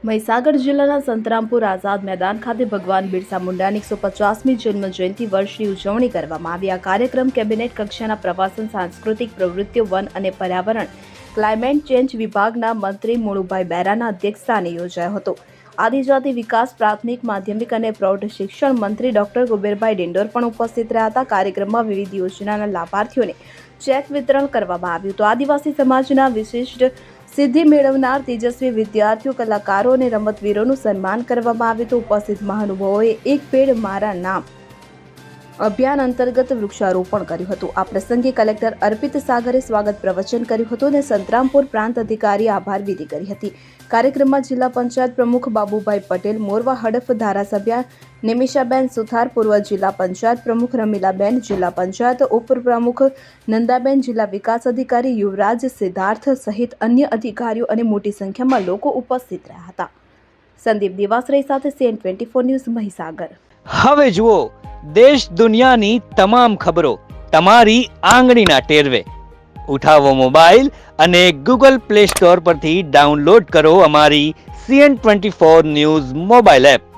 મહીસાગર જિલ્લાના સંતરામપુર આઝાદ મેદાન ખાતે ભગવાન બિરસા મુંડાની 150મી જન્મ જયંતિ વર્ષની ઉજવણી કરવામાં આવી। આ કાર્યક્રમ કેબિનેટ કક્ષાના પ્રવાસન, સાંસ્કૃતિક પ્રવૃત્તિઓ, વન અને પર્યાવરણ, ક્લાઇમેટ ચેન્જ વિભાગના મંત્રી મુળુભાઈ બેરાના અધ્યક્ષસ્થાને યોજાયો હતો। આદિજાતિ વિકાસ, પ્રાથમિક, માધ્યમિક અને પ્રૌઢ શિક્ષણ મંત્રી ડોક્ટર કુબેરભાઈ ડિંડોર પણ ઉપસ્થિત રહ્યા હતા। કાર્યક્રમમાં વિવિધ યોજનાના લાભાર્થીઓને ચેક વિતરણ કરવામાં આવ્યું તો આદિવાસી સમાજના વિશિષ્ટ સિદ્ધિ મેળવનાર તેજસ્વી વિદ્યાર્થીઓ, કલાકારો અને રમતવીરોનું સન્માન કરવામાં આવ્યું તો ઉપસ્થિત મહાનુભાવોએ એક પેડ મારા નામ અભિયાન અંતર્ગત વૃક્ષારોપણ કર્યું હતું। આ પ્રસંગે કલેક્ટર અર્પિત સાગરે સ્વાગત પ્રવચન કર્યું હતું અને સંતરામપુર પ્રાંત અધિકારીએ આભાર વિધિ કરી હતી। કાર્યક્રમમાં જિલ્લા પંચાયત પ્રમુખ બાબુભાઈ પટેલ, મોરવા હડફ ધારાસભ્ય નિમિષાબેન સુથાર, પૂર્વ જિલ્લા પંચાયત પ્રમુખ રમીલાબેન, જિલ્લા પંચાયત ઉપપ્રમુખ નંદાબેન, જિલ્લા વિકાસ અધિકારી યુવરાજ સિદ્ધાર્થ સહિત અન્ય અધિકારીઓ અને મોટી સંખ્યામાં લોકો ઉપસ્થિત રહ્યા હતા। સંદીપ દિવાસરે સાથે CN24 ન્યૂઝ, મહીસાગર। હવે જુઓ દેશ દુનિયાની તમામ ખબરો તમારી આંગળીના ટેરવે। ઉઠાવો મોબાઈલ અને Google Play Store પરથી ડાઉનલોડ કરો અમારી CN24 ન્યૂઝ મોબાઈલ એપ।